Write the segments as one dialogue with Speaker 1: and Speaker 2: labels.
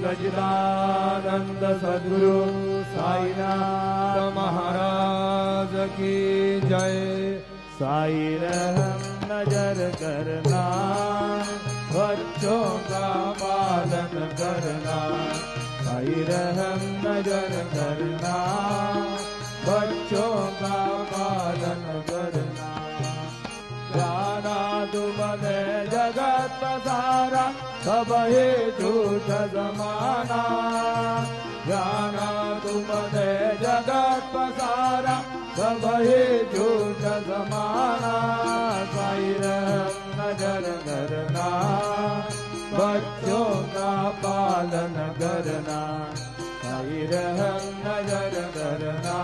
Speaker 1: सच्चिदानंद सद्गुरु साईनाथ महाराज की जय। साई रहम नजर करना, बच्चों का पालन करना। साई रहम नजर करना, बच्चों का पालन करना। जाना तुमने जगत पसारा, सब ही झूठ जमाना। जाना तुमने जगत पसारा, सब ही झूठ जमाना। साई रहम नजर करना, बच्चों का पालन करना। साई रहम नजर करना,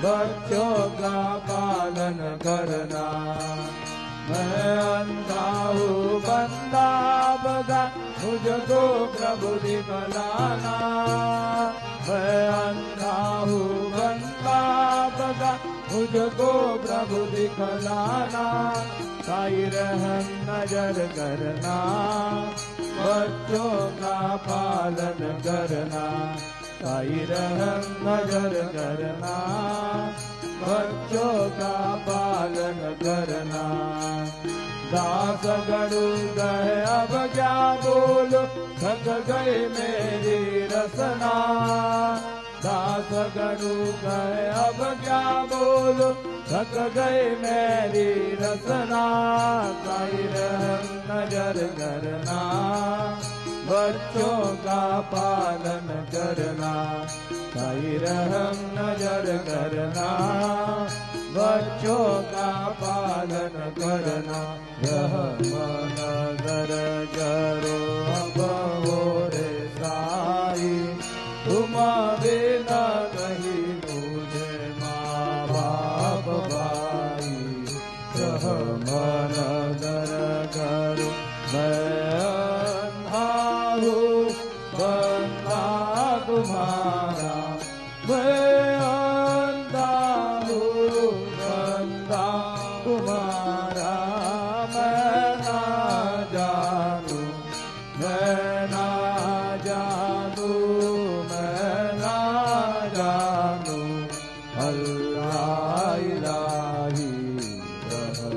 Speaker 1: बच्चों का पालन करना। मैं अंधा हूँ बंदा बगा, मुझको प्रभु दिखलाना। मैं अंधा हूँ बंदा बगा, मुझको प्रभु दिखलाना। साई रहम नजर करना, बच्चों का पालन करना। साई रहम नजर करना, बच्चों का पालन करना। दास गरु गए अब क्या बोलो, थक गई मेरी रसना। दास गरु गए अब क्या बोलो, थक गई मेरी रसना। साई रहम नजर करना, बच्चों का पालन करना। साई रहम नजर करना, बच्चों का पालन करना। रहम नजर करो अब मोरे साई, तुम बिना नहीं मुझे माँ बाप भाई। रहम नजर करो मैं बंदा तुम्हारा, मैं अंधा हूँ बंदा तुम्हारा। मैं ना जानू, मैं ना जानू, मैं ना जानू। अल्लाह इलाही रहम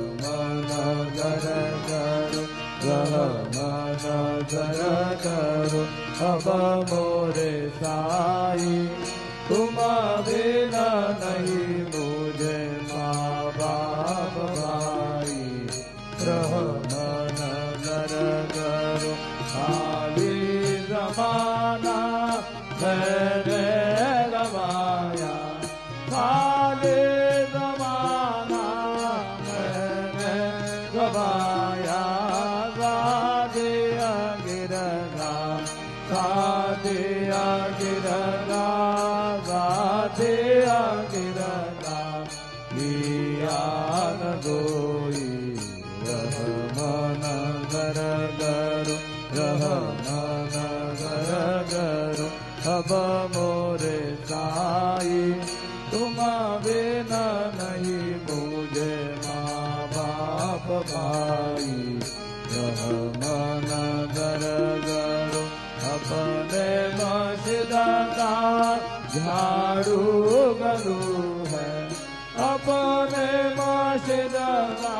Speaker 1: नजर करो, रहम नजर करो अब मोरे साई। तुम बिना नहीं मुझे माँ बाप भाई। रहम नजर करो खाली जमाना मैंने गवाया। खाली जमाना मैंने गवाया। सादिया गिरना, सादिया गिरना, सादिया गिरना। लिया न कोई रहम नजर करो, रहम नजर करो अब मोरे साई। तुम बिना नहीं मुझे माँ बाप भाई। रहम नजर करो अपने मस्जिद का झाड़ू गलू है। अपने मस्जिद का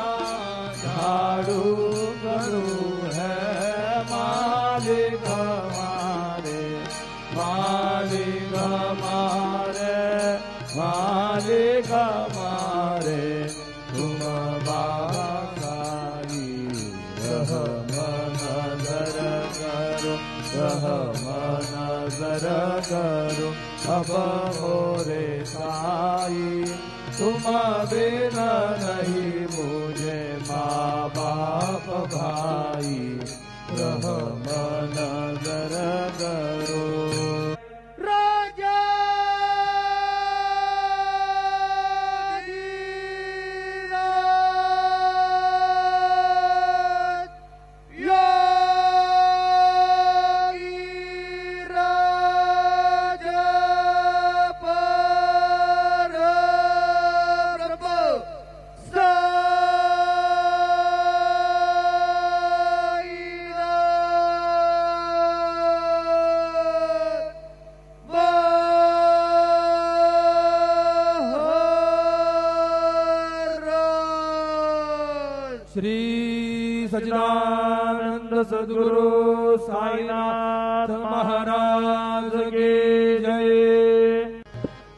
Speaker 1: झाड़ू गलू है। मालिक हमारे, मालिक हमारे, मालिक हमारे तुम बाबा साई। रहम नजर करो, रहम नजर करो अब मोरे साई। तुम बिना नहीं मुझे माँ बाप भाई। रहम नजर करो। श्री सच्चिदानंद सद्गुरु साईनाथ महाराज की जय।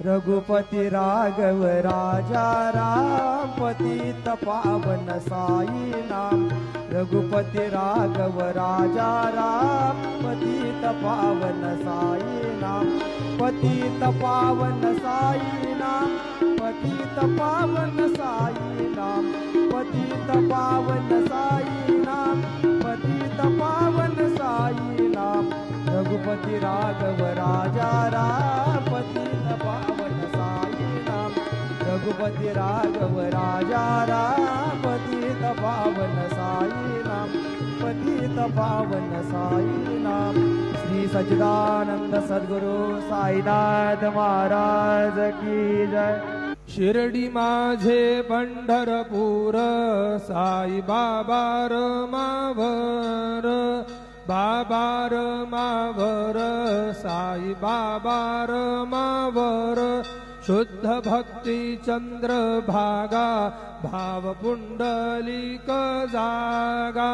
Speaker 2: रघुपति राघव राजा राम पतित पावन साई नाम। रघुपति राघव राजा राम पतित पावन साई नाम। पतित पावन साई नाम। पतित पावन साई नाम। पतित पावन साई नाम। पतित पावन साई नाम। रघुपति राघव राजा राम पतित पावन साई नाम। रघुपति राघव राजा राम पतित पावन साई नाम। पतित पावन साई नाम। श्री सच्चिदानंद सद्गुरु साईनाथ महाराज की जय।
Speaker 1: शिर्डी माझे पंढरपूर साई बाबा रमावर। बाबा रमावर साई बाबा रमावर। शुद्ध भक्ती चंद्र भागा भाव पुंडलिक जागा।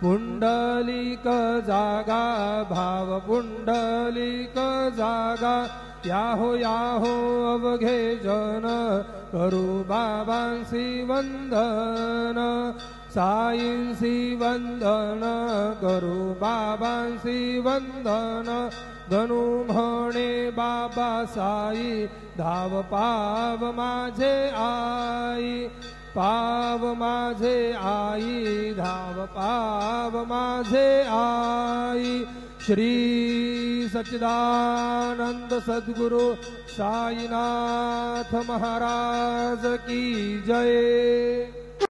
Speaker 1: पुंडलिक जागा भाव पुंडलिक जागा। याहो याहो अवघे जन करू बाबांसी वंदन। साईंसी वंदन करू बाबांसी वंदन। गणू म्हणे बाबा साई धाव पाव माझे आई। पाव माझे आई धाव पाव माझे आई। श्री सच्चिदानंद सद्गुरु साईनाथ महाराज की जय।